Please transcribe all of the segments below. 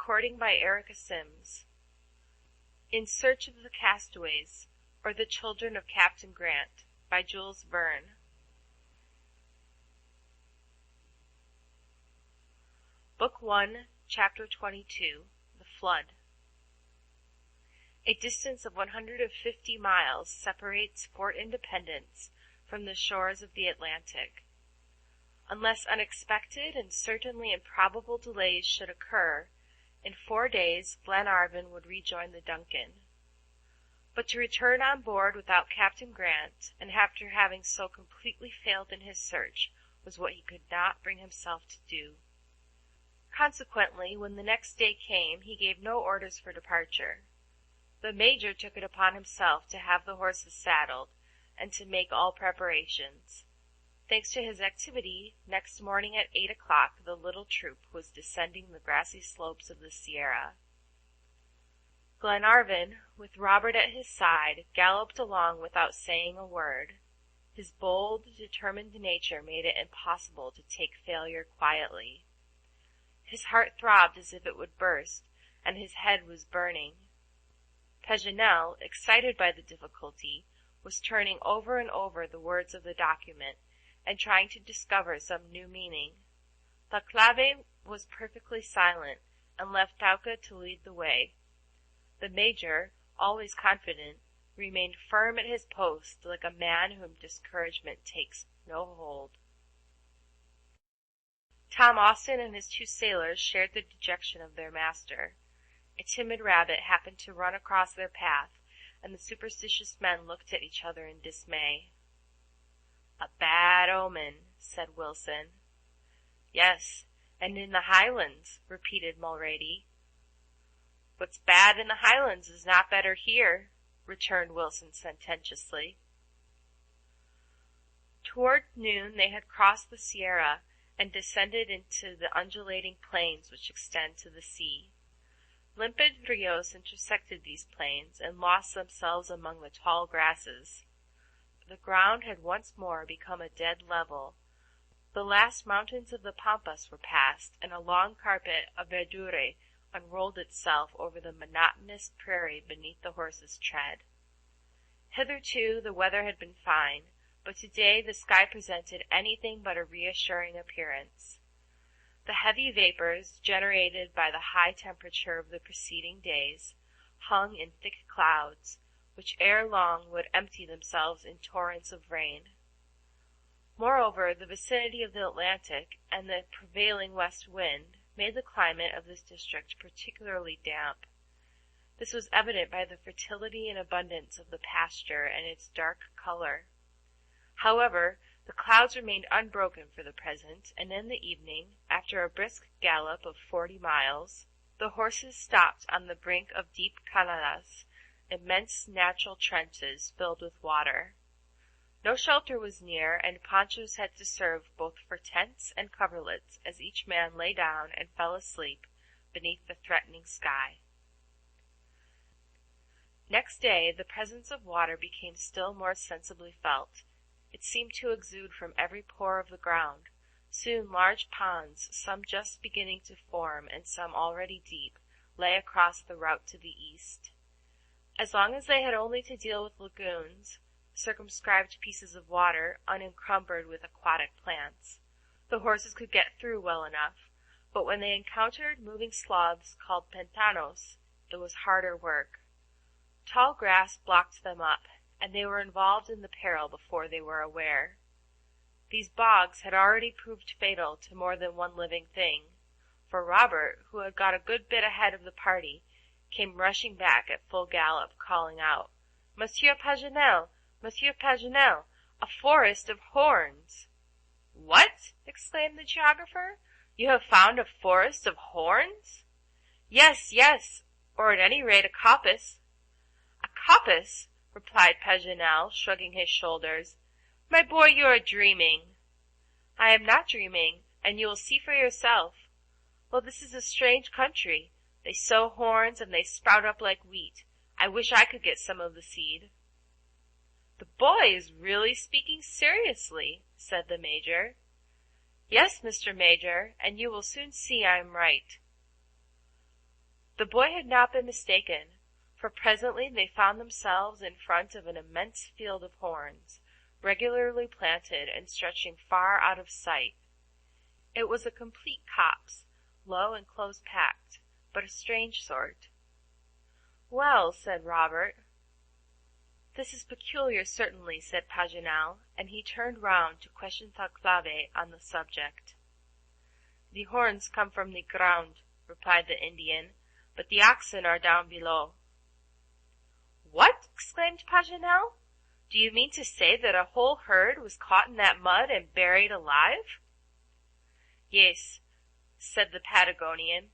Recording by Erica Sims. In Search of the Castaways, or The Children of Captain Grant, by Jules Verne. Book 1, Chapter 22, The Flood. A distance of 150 miles separates Fort Independence from the shores of the Atlantic. Unless unexpected and certainly improbable delays should occur, in 4 days Glenarvan would rejoin the Duncan. But to return on board without Captain Grant, and after having so completely failed in his search, was what he could not bring himself to do. Consequently, when the next day came, he gave no orders for departure. The Major took it upon himself to have the horses saddled, and to make all preparations. Thanks to his activity, next morning at 8 o'clock the little troop was descending the grassy slopes of the Sierra. Glenarvan, with Robert at his side, galloped along without saying a word. His bold, determined nature made it impossible to take failure quietly. His heart throbbed as if it would burst, and his head was burning. Paganel, excited by the difficulty, was turning over and over the words of the document, and trying to discover some new meaning. Thalcave was perfectly silent, and left Thaouka to lead the way. The Major, always confident, remained firm at his post like a man whom discouragement takes no hold. Tom Austin and his 2 sailors shared the dejection of their master. A timid rabbit happened to run across their path, and the superstitious men looked at each other in dismay. "A bad omen," said Wilson. "Yes, and in the Highlands," repeated Mulrady. "What's bad in the Highlands is not better here," returned Wilson sententiously. Toward noon they had crossed the Sierra and descended into the undulating plains which extend to the sea. Limpid rios intersected these plains and lost themselves among the tall grasses. The ground had once more become a dead level. The last mountains of the Pampas were passed, and a long carpet of verdure unrolled itself over the monotonous prairie beneath the horses' tread. Hitherto the weather had been fine, but today the sky presented anything but a reassuring appearance. The heavy vapors, generated by the high temperature of the preceding days, hung in thick clouds, which ere long would empty themselves in torrents of rain. Moreover, the vicinity of the Atlantic and the prevailing west wind made the climate of this district particularly damp. This was evident by the fertility and abundance of the pasture and its dark color. However, the clouds remained unbroken for the present, and in the evening, after a brisk gallop of 40 miles, the horses stopped on the brink of deep canadas, immense natural trenches filled with water. No shelter was near, and ponchos had to serve both for tents and coverlets as each man lay down and fell asleep beneath the threatening sky. Next day the presence of water became still more sensibly felt. It seemed to exude from every pore of the ground. Soon large ponds, some just beginning to form and some already deep, lay across the route to the east. As long as they had only to deal with lagoons, circumscribed pieces of water unencumbered with aquatic plants, the horses could get through well enough, but when they encountered moving sloughs called pantanos, it was harder work. Tall grass blocked them up, and they were involved in the peril before they were aware. These bogs had already proved fatal to more than one living thing, for Robert, who had got a good bit ahead of the party, came rushing back at full gallop, calling out, "Monsieur Paganel! Monsieur Paganel! A forest of horns!" "What?" exclaimed the geographer. "You have found a forest of horns?" "Yes, yes, or at any rate a coppice." "A coppice?" replied Paganel, shrugging his shoulders. "My boy, you are dreaming." "I am not dreaming, and you will see for yourself. Well, this is a strange country. They sow horns, and they sprout up like wheat. I wish I could get some of the seed." "The boy is really speaking seriously," said the Major. "Yes, Mr. Major, and you will soon see I am right." The boy had not been mistaken, for presently they found themselves in front of an immense field of horns, regularly planted and stretching far out of sight. It was a complete copse, low and close-packed, but a strange sort. "Well," said Robert. "This is peculiar, certainly," said Paganel, and he turned round to question Thalcave on the subject. "The horns come from the ground," replied the Indian, "but the oxen are down below." "What!" exclaimed Paganel. "Do you mean to say that a whole herd was caught in that mud and buried alive?" "Yes," said the Patagonian.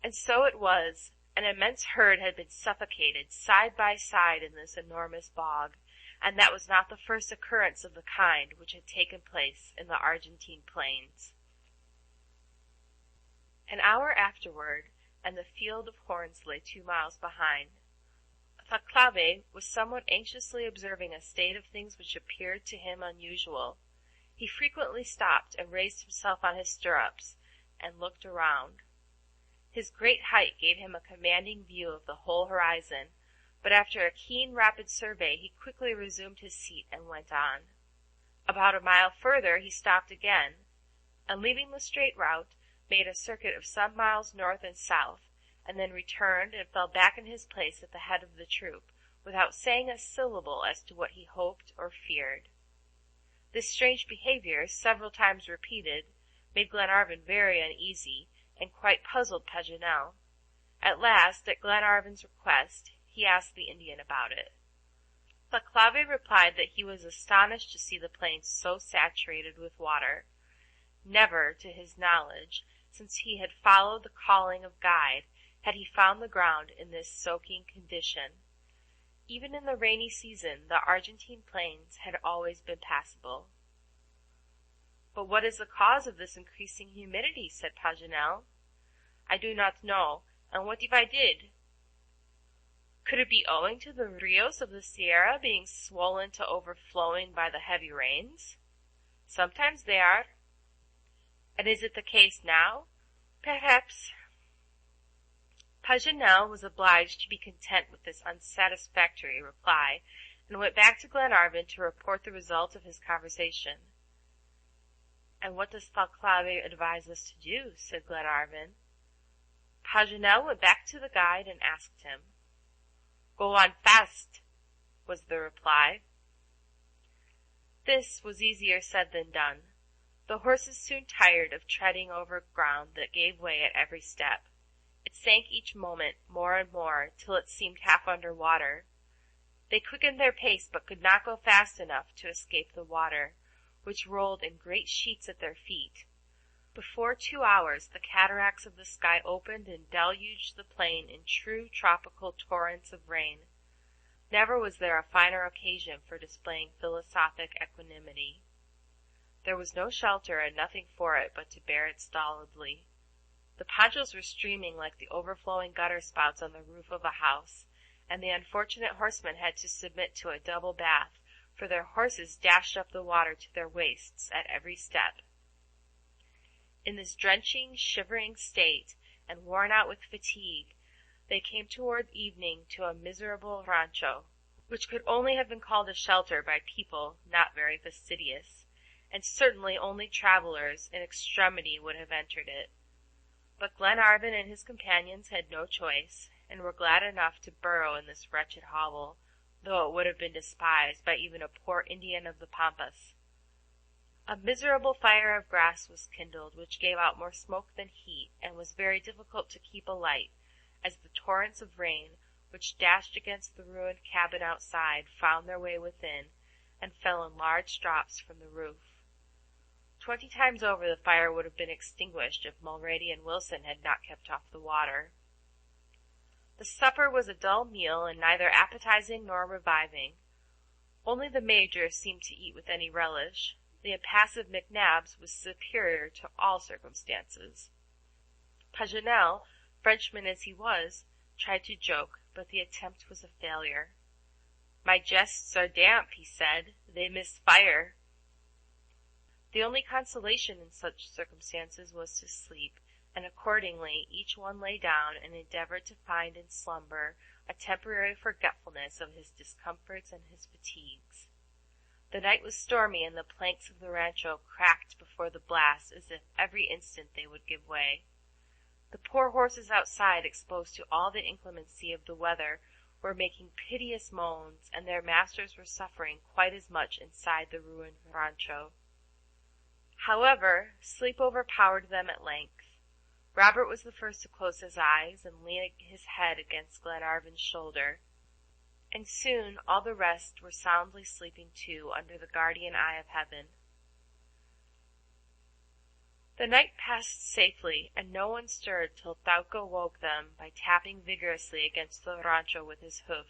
And so it was. An immense herd had been suffocated side by side in this enormous bog, and that was not the first occurrence of the kind which had taken place in the Argentine plains. An hour afterward, and the field of horns lay 2 miles behind. Thalcave was somewhat anxiously observing a state of things which appeared to him unusual. He frequently stopped and raised himself on his stirrups, and looked around. His great height gave him a commanding view of the whole horizon, but after a keen, rapid survey he quickly resumed his seat and went on. About a mile further he stopped again, and leaving the straight route, made a circuit of some miles north and south, and then returned and fell back in his place at the head of the troop, without saying a syllable as to what he hoped or feared. This strange behavior, several times repeated, made Glenarvan very uneasy, and quite puzzled Paganel. At last, at Glenarvan's request, he asked the Indian about it. Thalcave replied that he was astonished to see the plains so saturated with water. Never, to his knowledge, since he had followed the calling of guide, had he found the ground in this soaking condition. Even in the rainy season the Argentine plains had always been passable. "But what is the cause of this increasing humidity?" said Paganel. "I do not know, and what if I did? Could it be owing to the rios of the Sierra being swollen to overflowing by the heavy rains? Sometimes they are. And is it the case now? Perhaps." Paganel was obliged to be content with this unsatisfactory reply, and went back to Glenarvan to report the result of his conversation. "And what does Thalcave advise us to do?" said Glenarvan. Paganel went back to the guide and asked him. "Go on fast," was the reply. This was easier said than done. The horses soon tired of treading over ground that gave way at every step. It sank each moment more and more, till it seemed half under water. They quickened their pace, but could not go fast enough to escape the water, which rolled in great sheets at their feet. Before 2 hours the cataracts of the sky opened and deluged the plain in true tropical torrents of rain. Never was there a finer occasion for displaying philosophic equanimity. There was no shelter and nothing for it but to bear it stolidly. The ponchos were streaming like the overflowing gutter spouts on the roof of a house, and the unfortunate horsemen had to submit to a double bath, for their horses dashed up the water to their waists at every step. In this drenching, shivering state, and worn out with fatigue, they came toward evening to a miserable rancho, which could only have been called a shelter by people not very fastidious, and certainly only travelers in extremity would have entered it. But Glenarvan and his companions had no choice, and were glad enough to burrow in this wretched hovel, though it would have been despised by even a poor Indian of the Pampas. A miserable fire of grass was kindled, which gave out more smoke than heat, and was very difficult to keep alight, as the torrents of rain, which dashed against the ruined cabin outside, found their way within, and fell in large drops from the roof. 20 times over the fire would have been extinguished if Mulrady and Wilson had not kept off the water. The supper was a dull meal, and neither appetizing nor reviving. Only the Major seemed to eat with any relish. The impassive McNabbs was superior to all circumstances. Paganel, Frenchman as he was, tried to joke, but the attempt was a failure. "My jests are damp," he said. "They miss fire." The only consolation in such circumstances was to sleep, and accordingly each one lay down and endeavored to find in slumber a temporary forgetfulness of his discomforts and his fatigues. The night was stormy, and the planks of the rancho cracked before the blast as if every instant they would give way. The poor horses outside, exposed to all the inclemency of the weather, were making piteous moans, and their masters were suffering quite as much inside the ruined rancho. However, sleep overpowered them at length. Robert was the first to close his eyes and lean his head against Glenarvan's shoulder, and soon all the rest were soundly sleeping too under the guardian eye of heaven. The night passed safely, and no one stirred till Thaouka woke them by tapping vigorously against the rancho with his hoof.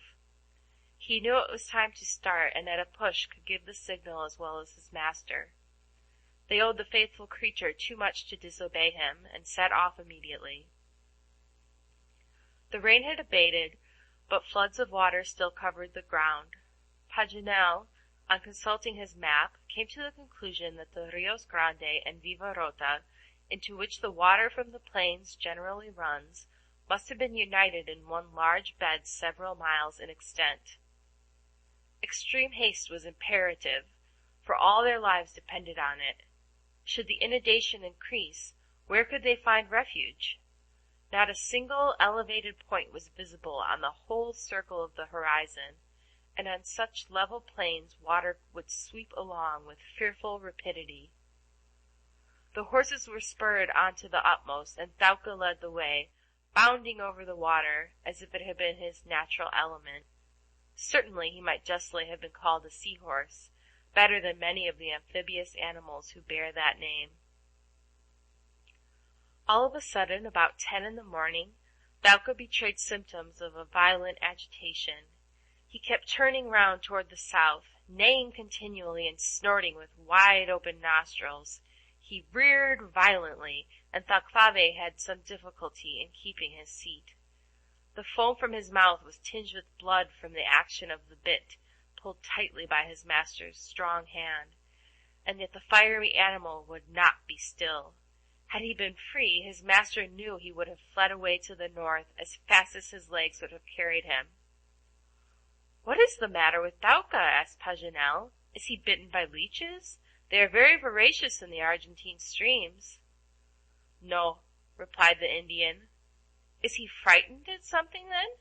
He knew it was time to start, and at a push could give the signal as well as his master. They owed the faithful creature too much to disobey him, and set off immediately. The rain had abated, but floods of water still covered the ground. Paganel, on consulting his map, came to the conclusion that the Rios Grande and Vivarota, into which the water from the plains generally runs, must have been united in one large bed several miles in extent. Extreme haste was imperative, for all their lives depended on it. Should the inundation increase, where could they find refuge? Not a single elevated point was visible on the whole circle of the horizon, and on such level plains water would sweep along with fearful rapidity. The horses were spurred on to the utmost, and Thaouka led the way, bounding over the water as if it had been his natural element. Certainly he might justly have been called a seahorse, better than many of the amphibious animals who bear that name. All of a sudden, about 10 in the morning, Thaouka betrayed symptoms of a violent agitation. He kept turning round toward the south, neighing continually and snorting with wide-open nostrils. He reared violently, and Thalcave had some difficulty in keeping his seat. The foam from his mouth was tinged with blood from the action of the bit, pulled tightly by his master's strong hand, and yet the fiery animal would not be still. Had he been free, his master knew he would have fled away to the north as fast as his legs would have carried him. "What is the matter with Thaouka?" asked Paganel. "Is he bitten by leeches? They are very voracious in the Argentine streams." "No," replied the Indian. "Is he frightened at something, then?"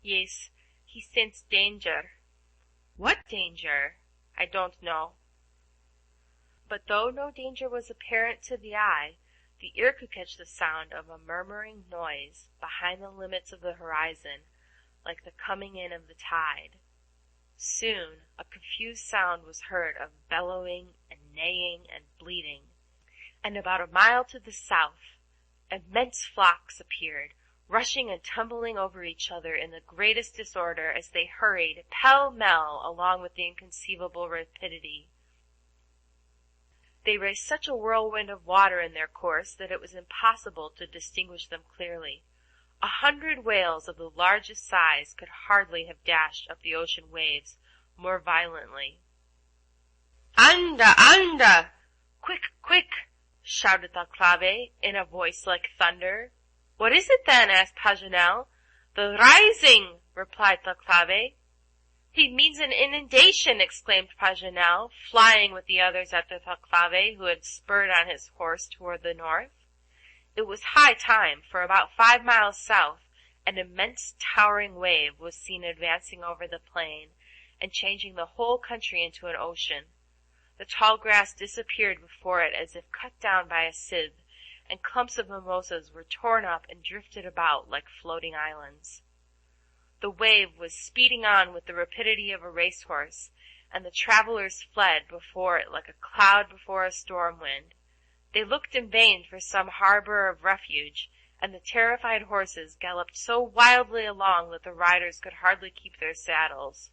"Yes, he scents danger." "What danger?" "I don't know." But though no danger was apparent to the eye, the ear could catch the sound of a murmuring noise behind the limits of the horizon, like the coming in of the tide. Soon a confused sound was heard of bellowing and neighing and bleating, and about a mile to the south immense flocks appeared, rushing and tumbling over each other in the greatest disorder as they hurried pell-mell along with inconceivable rapidity. They raised such a whirlwind of water in their course that it was impossible to distinguish them clearly. 100 whales of the largest size could hardly have dashed up the ocean waves more violently. "Anda! Anda! Quick! Quick!" shouted Thalcave in a voice like thunder. "What is it, then?" asked Paganel. "The rising!" replied Thalcave. "He means an inundation!" exclaimed Paganel, flying with the others after Thalcave, who had spurred on his horse toward the north. It was high time, for about 5 miles south an immense towering wave was seen advancing over the plain, and changing the whole country into an ocean. The tall grass disappeared before it as if cut down by a sieve, and clumps of mimosas were torn up and drifted about like floating islands. The wave was speeding on with the rapidity of a racehorse, and the travelers fled before it like a cloud before a storm wind. They looked in vain for some harbor of refuge, and the terrified horses galloped so wildly along that the riders could hardly keep their saddles.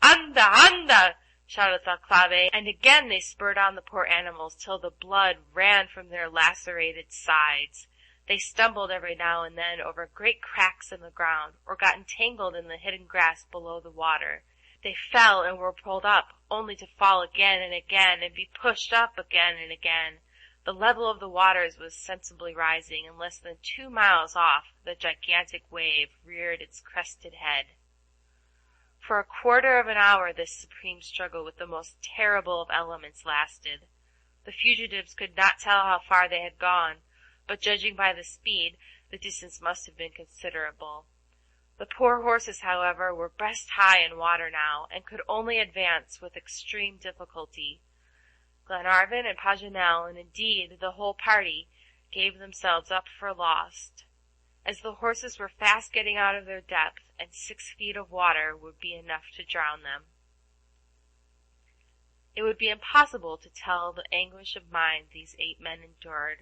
"Anda! Anda!" shouted Thalcave, and again they spurred on the poor animals till the blood ran from their lacerated sides. They stumbled every now and then over great cracks in the ground, or got entangled in the hidden grass below the water. They fell and were pulled up, only to fall again and again, and be pushed up again and again. The level of the waters was sensibly rising, and less than 2 miles off the gigantic wave reared its crested head. For a quarter of an hour this supreme struggle with the most terrible of elements lasted. The fugitives could not tell how far they had gone, but judging by the speed, the distance must have been considerable. The poor horses, however, were breast high in water now, and could only advance with extreme difficulty. Glenarvan and Paganel, and indeed the whole party, gave themselves up for lost, as the horses were fast getting out of their depth, and 6 feet of water would be enough to drown them. It would be impossible to tell the anguish of mind these 8 men endured.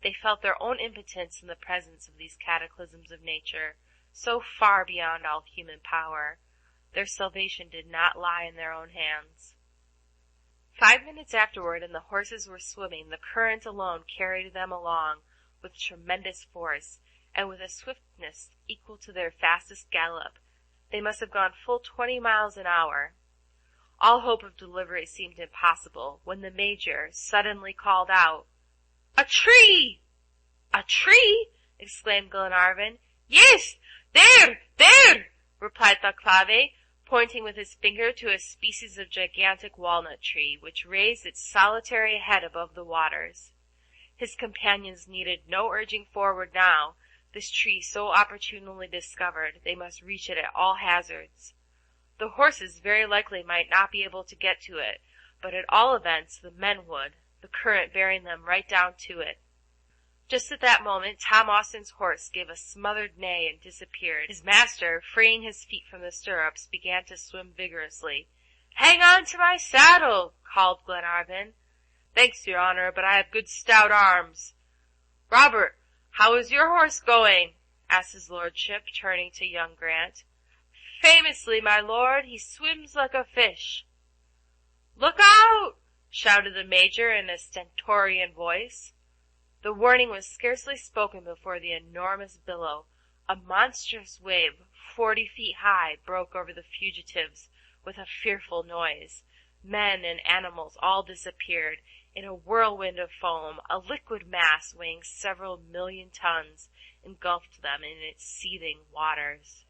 They felt their own impotence in the presence of these cataclysms of nature, so far beyond all human power. Their salvation did not lie in their own hands. 5 minutes afterward, and the horses were swimming. The current alone carried them along with tremendous force, and with a swiftness equal to their fastest gallop. They must have gone full 20 miles an hour. All hope of delivery seemed impossible, when the Major suddenly called out, "A tree!" "A tree!" exclaimed Glenarvan. "Yes, there!" replied Thalcave, pointing with his finger to a species of gigantic walnut tree, which raised its solitary head above the waters. His companions needed no urging forward now. This tree so opportunely discovered, they must reach it at all hazards. The horses very likely might not be able to get to it, but at all events the men would, the current bearing them right down to it. Just at that moment Tom Austin's horse gave a smothered neigh and disappeared. His master, freeing his feet from the stirrups, began to swim vigorously. "Hang on to my saddle!" called Glenarvan. "Thanks, your honor, but I have good stout arms." "Robert, how is your horse going?" asked his lordship, turning to young Grant. "Famously, my lord. He swims like a fish." "Look out!" shouted the Major in a stentorian voice. The warning was scarcely spoken before the enormous billow, a monstrous wave 40 feet high, broke over the fugitives with a fearful noise. Men and animals all disappeared. In a whirlwind of foam, a liquid mass weighing several million tons engulfed them in its seething waters.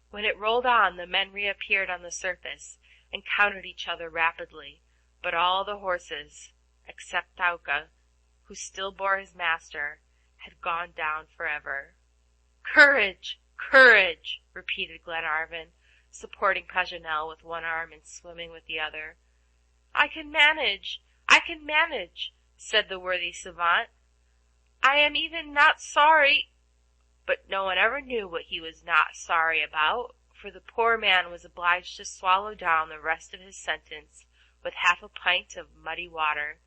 When it rolled on, the men reappeared on the surface and counted each other rapidly, but all the horses, except Thaouka, who still bore his master, had gone down forever. "Courage! Courage!" repeated Glenarvan, supporting Paganel with one arm and swimming with the other. I can manage, said the worthy savant. "I am even not sorry—" But no one ever knew what he was not sorry about, for the poor man was obliged to swallow down the rest of his sentence with half a pint of muddy water.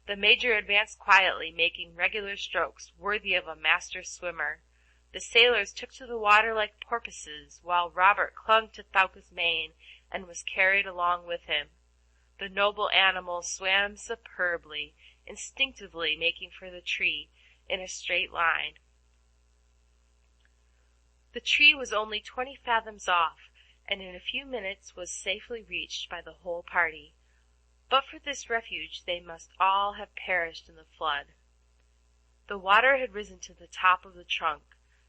The Major advanced quietly, making regular strokes worthy of a master swimmer. The sailors took to the water like porpoises, while Robert clung to Thaouka's mane and was carried along with him. The noble animal swam superbly, instinctively making for the tree in a straight line. The tree was only 20 fathoms off, and in a few minutes was safely reached by the whole party. But for this refuge they must all have perished in the flood. The water had risen to the top of the trunk,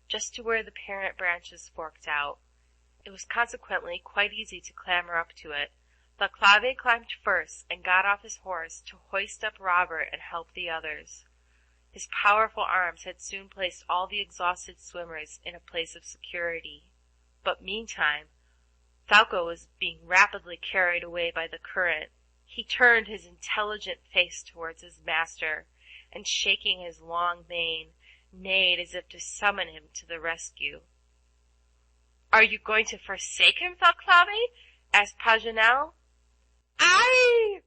just to where the parent branches forked out. It was consequently quite easy to clamber up to it. Thalcave climbed first and got off his horse to hoist up Robert and help the others. His powerful arms had soon placed all the exhausted swimmers in a place of security. But meantime, Thaouka was being rapidly carried away by the current. He turned his intelligent face towards his master, and shaking his long mane, neighed as if to summon him to the rescue. "Are you going to forsake him, Thalcave?" asked Paganel. "Aye!"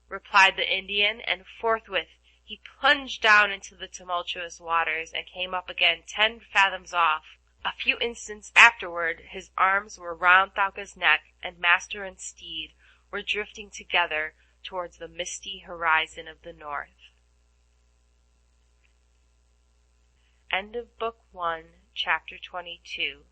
replied the Indian, and forthwith he plunged down into the tumultuous waters and came up again 10 fathoms off. A few instants afterward his arms were round Thaouka's neck, and master and steed were drifting together towards the misty horizon of the north. End of Book 1, Chapter 22.